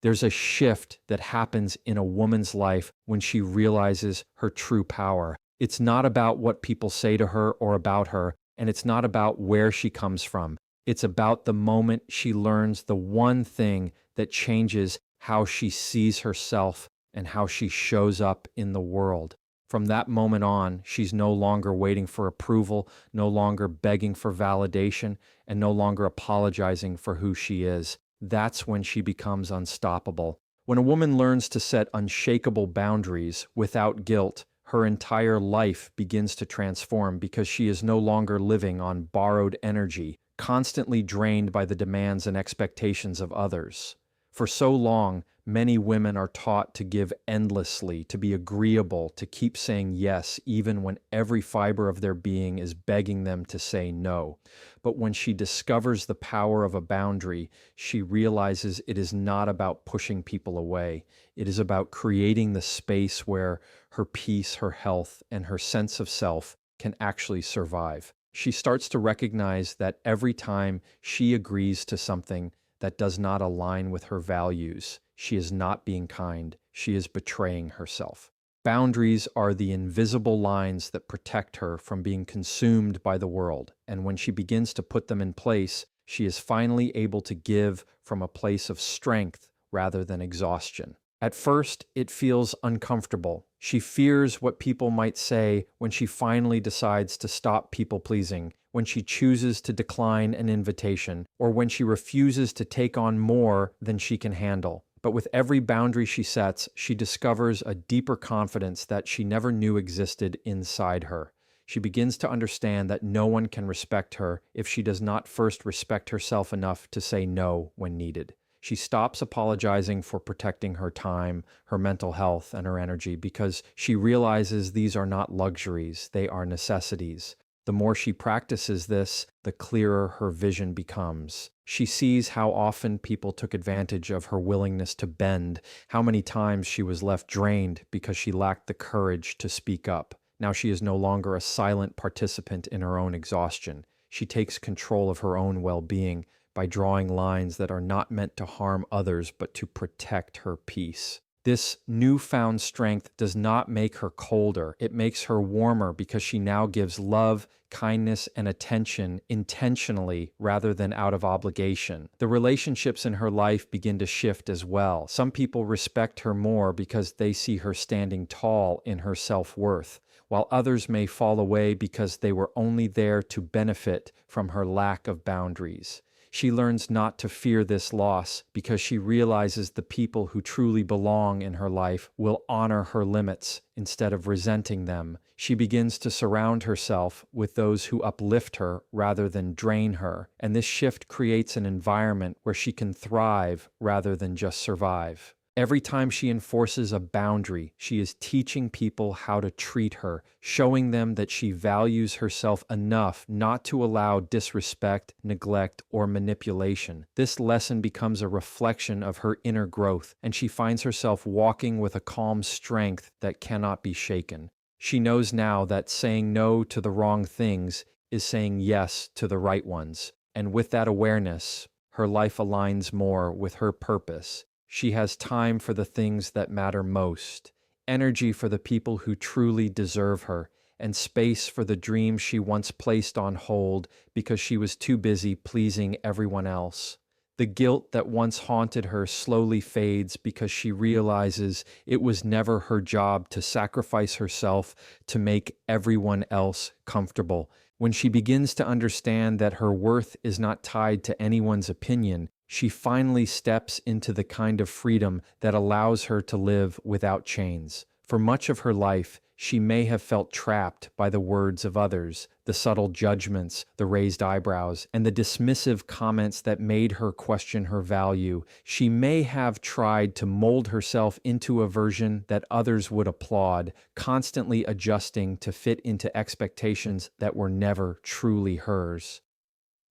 There's a shift that happens in a woman's life when she realizes her true power. It's not about what people say to her or about her, and it's not about where she comes from. It's about the moment she learns the one thing that changes how she sees herself and how she shows up in the world. From that moment on, she's no longer waiting for approval, no longer begging for validation, and no longer apologizing for who she is. That's when she becomes unstoppable. When a woman learns to set unshakable boundaries without guilt, her entire life begins to transform because she is no longer living on borrowed energy, constantly drained by the demands and expectations of others. For so long, many women are taught to give endlessly, to be agreeable, to keep saying yes, even when every fiber of their being is begging them to say no. But when she discovers the power of a boundary, she realizes it is not about pushing people away. It is about creating the space where her peace, her health, and her sense of self can actually survive. She starts to recognize that every time she agrees to something that does not align with her values, she is not being kind, she is betraying herself. Boundaries are the invisible lines that protect her from being consumed by the world, and when she begins to put them in place, she is finally able to give from a place of strength rather than exhaustion. At first, it feels uncomfortable. She fears what people might say when she finally decides to stop people-pleasing, when she chooses to decline an invitation, or when she refuses to take on more than she can handle. But with every boundary she sets, she discovers a deeper confidence that she never knew existed inside her. She begins to understand that no one can respect her if she does not first respect herself enough to say no when needed. She stops apologizing for protecting her time, her mental health, and her energy because she realizes these are not luxuries, they are necessities. The more she practices this, the clearer her vision becomes. She sees how often people took advantage of her willingness to bend, how many times she was left drained because she lacked the courage to speak up. Now she is no longer a silent participant in her own exhaustion. She takes control of her own well-being by drawing lines that are not meant to harm others but to protect her peace. This newfound strength does not make her colder. It makes her warmer because she now gives love, kindness, and attention intentionally rather than out of obligation. The relationships in her life begin to shift as well. Some people respect her more because they see her standing tall in her self-worth, while others may fall away because they were only there to benefit from her lack of boundaries. She learns not to fear this loss because she realizes the people who truly belong in her life will honor her limits instead of resenting them. She begins to surround herself with those who uplift her rather than drain her, and this shift creates an environment where she can thrive rather than just survive. Every time she enforces a boundary, she is teaching people how to treat her, showing them that she values herself enough not to allow disrespect, neglect, or manipulation. This lesson becomes a reflection of her inner growth, and she finds herself walking with a calm strength that cannot be shaken. She knows now that saying no to the wrong things is saying yes to the right ones, and with that awareness, her life aligns more with her purpose. She has time for the things that matter most, energy for the people who truly deserve her, and space for the dreams she once placed on hold because she was too busy pleasing everyone else. The guilt that once haunted her slowly fades because she realizes it was never her job to sacrifice herself to make everyone else comfortable. When she begins to understand that her worth is not tied to anyone's opinion, she finally steps into the kind of freedom that allows her to live without chains. For much of her life, she may have felt trapped by the words of others, the subtle judgments, the raised eyebrows, and the dismissive comments that made her question her value. She may have tried to mold herself into a version that others would applaud, constantly adjusting to fit into expectations that were never truly hers.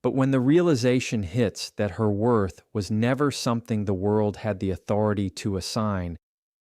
But when the realization hits that her worth was never something the world had the authority to assign,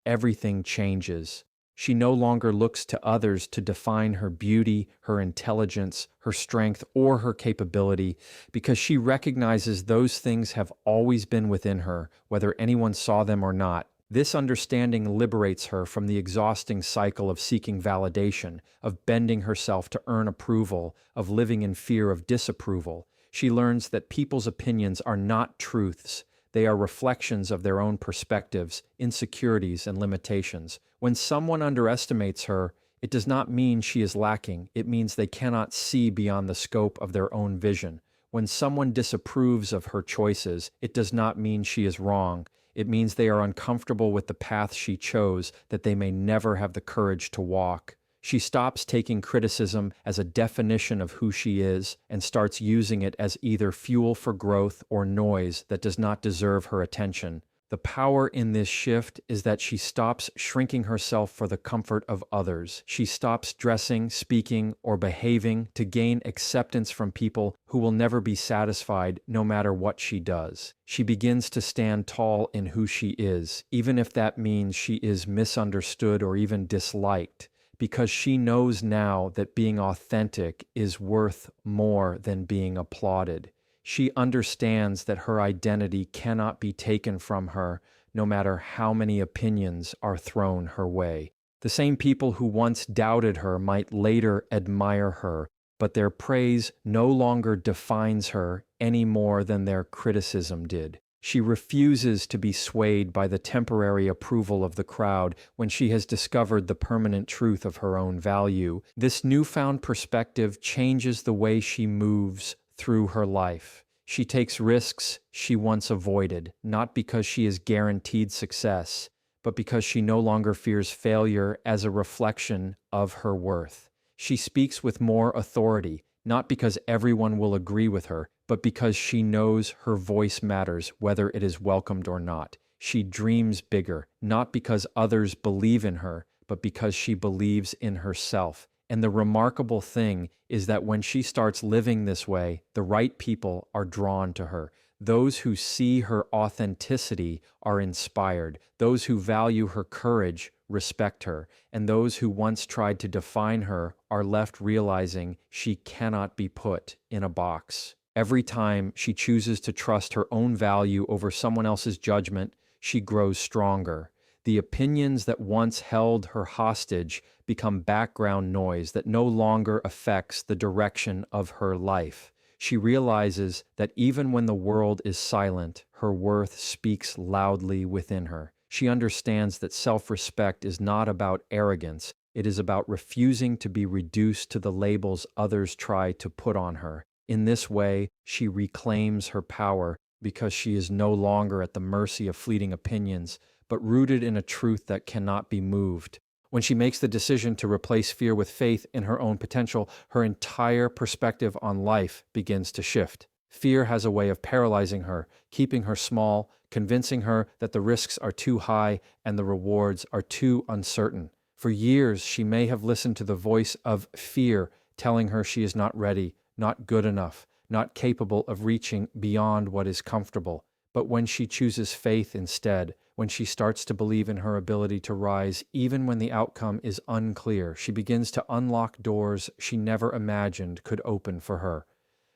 everything changes. She no longer looks to others to define her beauty, her intelligence, her strength, or her capability, because she recognizes those things have always been within her, whether anyone saw them or not. This understanding liberates her from the exhausting cycle of seeking validation, of bending herself to earn approval, of living in fear of disapproval. She learns that people's opinions are not truths. They are reflections of their own perspectives, insecurities, and limitations. When someone underestimates her, it does not mean she is lacking. It means they cannot see beyond the scope of their own vision. When someone disapproves of her choices, it does not mean she is wrong. It means they are uncomfortable with the path she chose, that they may never have the courage to walk. She stops taking criticism as a definition of who she is and starts using it as either fuel for growth or noise that does not deserve her attention. The power in this shift is that she stops shrinking herself for the comfort of others. She stops dressing, speaking, or behaving to gain acceptance from people who will never be satisfied no matter what she does. She begins to stand tall in who she is, even if that means she is misunderstood or even disliked, because she knows now that being authentic is worth more than being applauded. She understands that her identity cannot be taken from her, no matter how many opinions are thrown her way. The same people who once doubted her might later admire her, but their praise no longer defines her any more than their criticism did. She refuses to be swayed by the temporary approval of the crowd when she has discovered the permanent truth of her own value. This newfound perspective changes the way she moves through her life. She takes risks she once avoided, not because she is guaranteed success, but because she no longer fears failure as a reflection of her worth. She speaks with more authority, not because everyone will agree with her, but because she knows her voice matters, whether it is welcomed or not. She dreams bigger, not because others believe in her, but because she believes in herself. And the remarkable thing is that when she starts living this way, the right people are drawn to her. Those who see her authenticity are inspired. Those who value her courage respect her. And those who once tried to define her are left realizing she cannot be put in a box. Every time she chooses to trust her own value over someone else's judgment, she grows stronger. The opinions that once held her hostage become background noise that no longer affects the direction of her life. She realizes that even when the world is silent, her worth speaks loudly within her. She understands that self-respect is not about arrogance. It is about refusing to be reduced to the labels others try to put on her. In this way, she reclaims her power because she is no longer at the mercy of fleeting opinions, but rooted in a truth that cannot be moved. When she makes the decision to replace fear with faith in her own potential, her entire perspective on life begins to shift. Fear has a way of paralyzing her, keeping her small, convincing her that the risks are too high and the rewards are too uncertain. For years, she may have listened to the voice of fear telling her she is not ready, not good enough, not capable of reaching beyond what is comfortable. But when she chooses faith instead, when she starts to believe in her ability to rise even when the outcome is unclear, she begins to unlock doors she never imagined could open for her.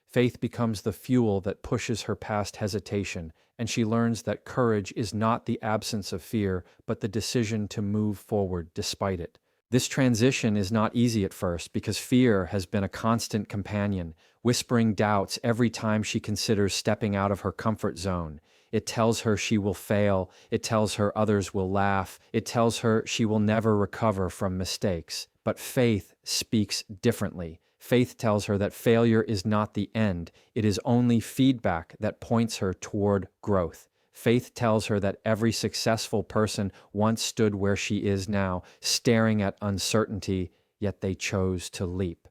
Faith becomes the fuel that pushes her past hesitation, and she learns that courage is not the absence of fear, but the decision to move forward despite it. This transition is not easy at first because fear has been a constant companion, whispering doubts every time she considers stepping out of her comfort zone. It tells her she will fail. It tells her others will laugh. It tells her she will never recover from mistakes. But faith speaks differently. Faith tells her that failure is not the end. It is only feedback that points her toward growth. Faith tells her that every successful person once stood where she is now, staring at uncertainty, yet they chose to leap.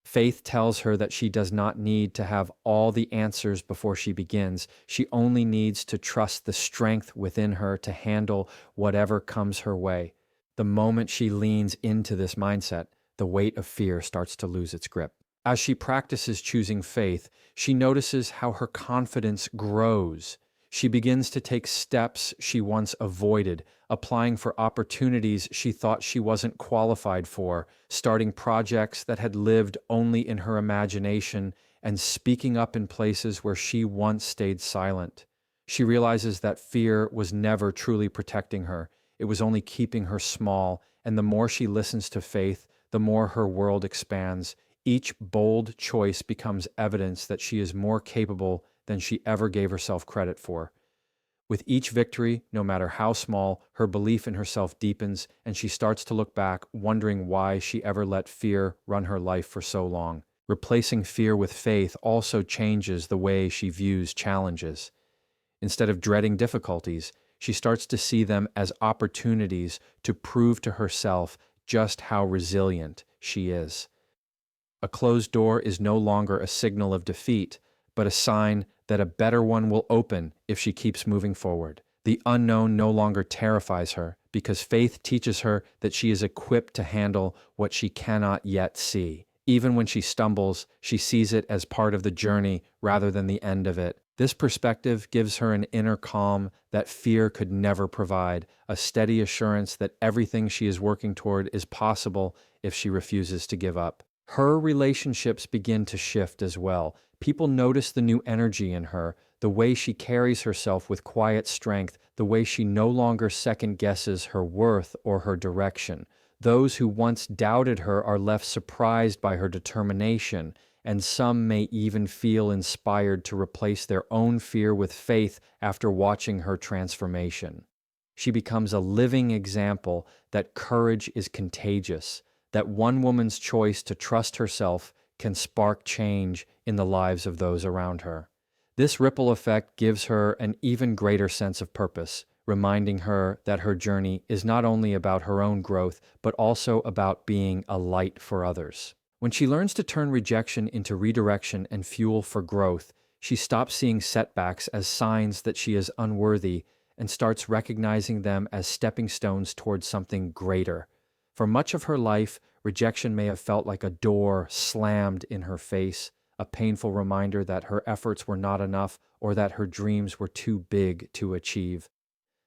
Faith tells her that she does not need to have all the answers before she begins. She only needs to trust the strength within her to handle whatever comes her way. The moment she leans into this mindset, the weight of fear starts to lose its grip. As she practices choosing faith, she notices how her confidence grows. She begins to take steps she once avoided, applying for opportunities she thought she wasn't qualified for, starting projects that had lived only in her imagination, and speaking up in places where she once stayed silent. She realizes that fear was never truly protecting her. It was only keeping her small, and the more she listens to faith, the more her world expands. Each bold choice becomes evidence that she is more capable than she ever gave herself credit for. With each victory, no matter how small, her belief in herself deepens, and she starts to look back, wondering why she ever let fear run her life for so long. Replacing fear with faith also changes the way she views challenges. Instead of dreading difficulties, she starts to see them as opportunities to prove to herself just how resilient she is. A closed door is no longer a signal of defeat, but a sign that a better one will open if she keeps moving forward. The unknown no longer terrifies her because faith teaches her that she is equipped to handle what she cannot yet see. Even when she stumbles, she sees it as part of the journey rather than the end of it. This perspective gives her an inner calm that fear could never provide, a steady assurance that everything she is working toward is possible if she refuses to give up. Her relationships begin to shift as well. People notice the new energy in her, the way she carries herself with quiet strength, the way she no longer second guesses her worth or her direction. Those who once doubted her are left surprised by her determination, and some may even feel inspired to replace their own fear with faith after watching her transformation. She becomes a living example that courage is contagious, that one woman's choice to trust herself can spark change in the lives of those around her. This ripple effect gives her an even greater sense of purpose, reminding her that her journey is not only about her own growth, but also about being a light for others. When she learns to turn rejection into redirection and fuel for growth, she stops seeing setbacks as signs that she is unworthy and starts recognizing them as stepping stones towards something greater. For much of her life, rejection may have felt like a door slammed in her face, a painful reminder that her efforts were not enough or that her dreams were too big to achieve.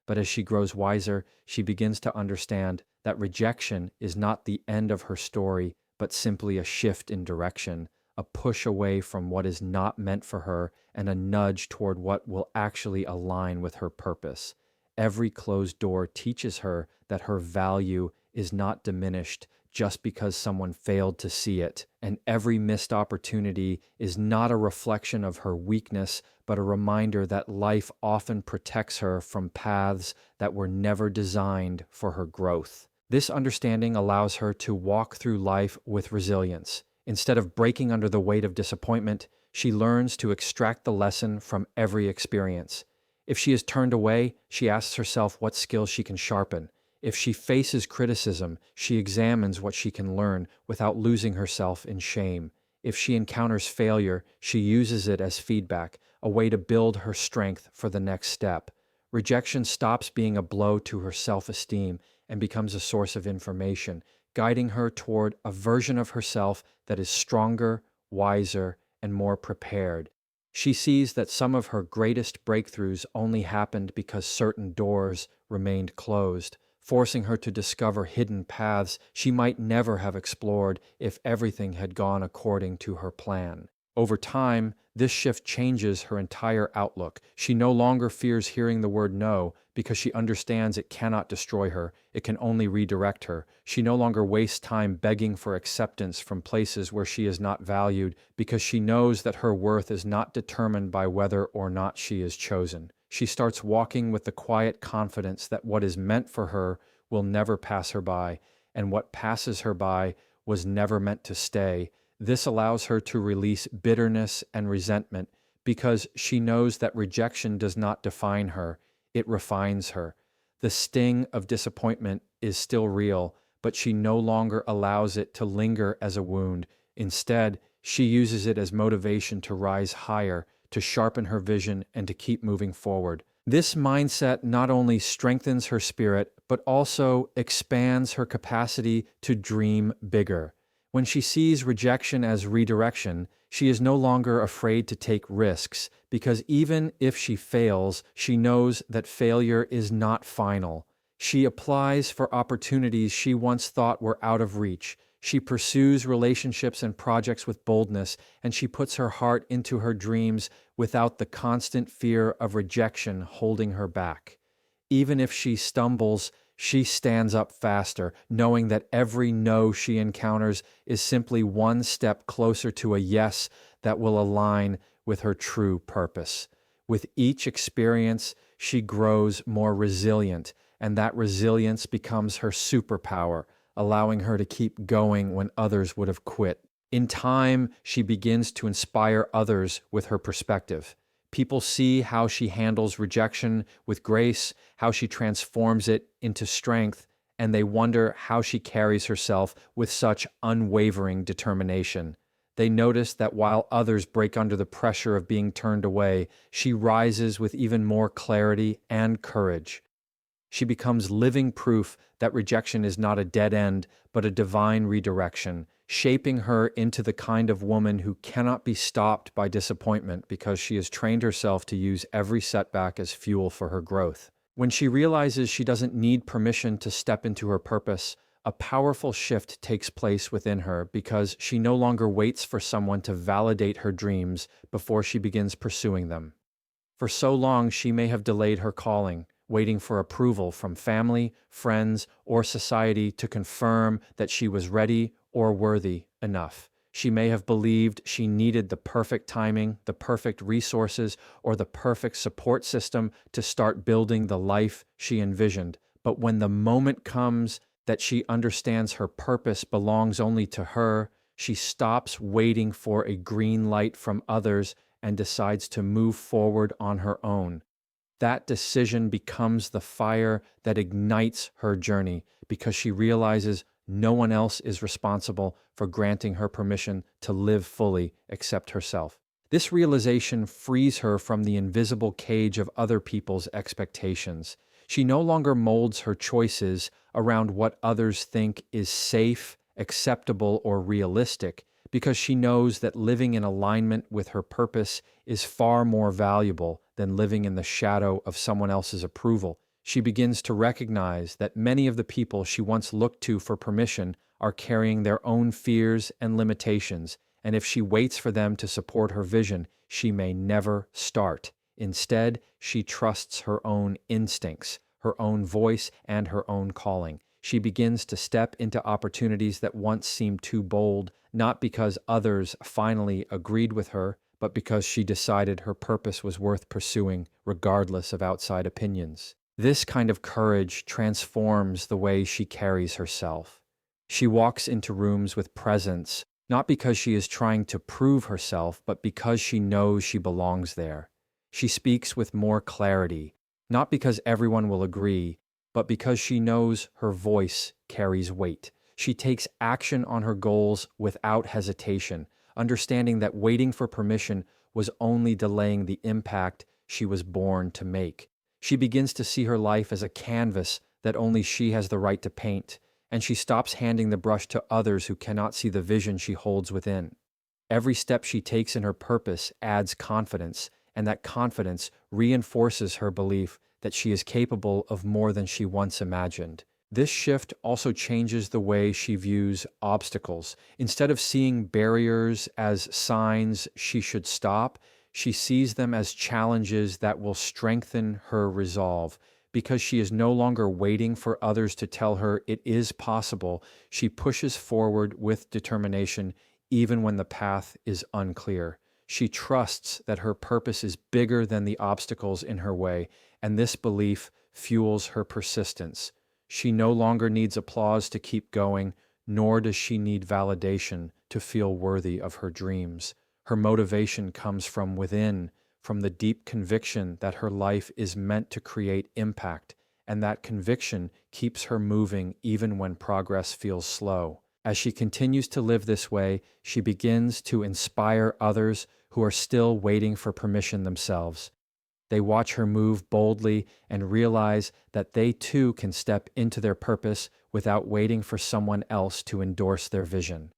But as she grows wiser, she begins to understand that rejection is not the end of her story, but simply a shift in direction, a push away from what is not meant for her, and a nudge toward what will actually align with her purpose. Every closed door teaches her that her value is not diminished just because someone failed to see it, and every missed opportunity is not a reflection of her weakness, but a reminder that life often protects her from paths that were never designed for her growth. This understanding allows her to walk through life with resilience. Instead of breaking under the weight of disappointment, she learns to extract the lesson from every experience. If she is turned away, she asks herself what skills she can sharpen. If she faces criticism, she examines what she can learn without losing herself in shame. If she encounters failure, she uses it as feedback, a way to build her strength for the next step. Rejection stops being a blow to her self-esteem and becomes a source of information, guiding her toward a version of herself that is stronger, wiser, and more prepared. She sees that some of her greatest breakthroughs only happened because certain doors remained closed, forcing her to discover hidden paths she might never have explored if everything had gone according to her plan. Over time, this shift changes her entire outlook. She no longer fears hearing the word no because she understands it cannot destroy her, it can only redirect her. She no longer wastes time begging for acceptance from places where she is not valued because she knows that her worth is not determined by whether or not she is chosen. She starts walking with the quiet confidence that what is meant for her will never pass her by, and what passes her by was never meant to stay. This allows her to release bitterness and resentment because she knows that rejection does not define her, it refines her. The sting of disappointment is still real, but she no longer allows it to linger as a wound. Instead, she uses it as motivation to rise higher, to sharpen her vision, and to keep moving forward. This mindset not only strengthens her spirit, but also expands her capacity to dream bigger. When she sees rejection as redirection, She is no longer afraid to take risks because even if she fails, she knows that failure is not final. She applies for opportunities she once thought were out of reach. She pursues relationships and projects with boldness, and she puts her heart into her dreams without the constant fear of rejection holding her back. Even if she stumbles, she stands up faster, knowing that every no she encounters is simply one step closer to a yes that will align with her true purpose. With each experience, she grows more resilient, and that resilience becomes her superpower, allowing her to keep going when others would have quit. In time, she begins to inspire others with her perspective. People see how she handles rejection with grace, how she transforms it into strength, and they wonder how she carries herself with such unwavering determination. They notice that while others break under the pressure of being turned away, she rises with even more clarity and courage. She becomes living proof that rejection is not a dead end, but a divine redirection, shaping her into the kind of woman who cannot be stopped by disappointment because she has trained herself to use every setback as fuel for her growth. When she realizes she doesn't need permission to step into her purpose, a powerful shift takes place within her because she no longer waits for someone to validate her dreams before she begins pursuing them. For so long, she may have delayed her calling, waiting for approval from family, friends, or society to confirm that she was ready or worthy enough. She may have believed she needed the perfect timing, the perfect resources, or the perfect support system to start building the life she envisioned. But when the moment comes that she understands her purpose belongs only to her, she stops waiting for a green light from others and decides to move forward on her own. That decision becomes the fire that ignites her journey because she realizes no one else is responsible for granting her permission to live fully except herself. This realization frees her from the invisible cage of other people's expectations. She no longer molds her choices around what others think is safe, acceptable, or realistic because she knows that living in alignment with her purpose is far more valuable than living in the shadow of someone else's approval. She begins to recognize that many of the people she once looked to for permission are carrying their own fears and limitations, and if she waits for them to support her vision, she may never start. Instead, she trusts her own instincts, her own voice, and her own calling. She begins to step into opportunities that once seemed too bold, not because others finally agreed with her, but because she decided her purpose was worth pursuing, regardless of outside opinions. This kind of courage transforms the way she carries herself. She walks into rooms with presence, not because she is trying to prove herself, but because she knows she belongs there. She speaks with more clarity, not because everyone will agree, but because she knows her voice carries weight. She takes action on her goals without hesitation, understanding that waiting for permission was only delaying the impact she was born to make. She begins to see her life as a canvas that only she has the right to paint, and she stops handing the brush to others who cannot see the vision she holds within. Every step she takes in her purpose adds confidence, and that confidence reinforces her belief that she is capable of more than she once imagined. This shift also changes the way she views obstacles. Instead of seeing barriers as signs she should stop, she sees them as challenges that will strengthen her resolve. Because she is no longer waiting for others to tell her it is possible, she pushes forward with determination even when the path is unclear. She trusts that her purpose is bigger than the obstacles in her way, and this belief fuels her persistence. She no longer needs applause to keep going, nor does she need validation to feel worthy of her dreams. Her motivation comes from within, from the deep conviction that her life is meant to create impact, and that conviction keeps her moving even when progress feels slow. As she continues to live this way, she begins to inspire others who are still waiting for permission themselves. They watch her move boldly and realize that they too can step into their purpose without waiting for someone else to endorse their vision.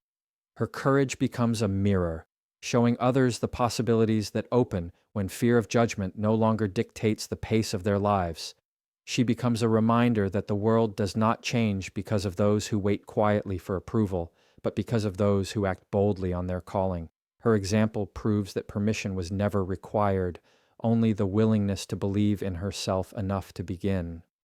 Her courage becomes a mirror, showing others the possibilities that open when fear of judgment no longer dictates the pace of their lives. She becomes a reminder that the world does not change because of those who wait quietly for approval, but because of those who act boldly on their calling. Her example proves that permission was never required, only the willingness to believe in herself enough to begin.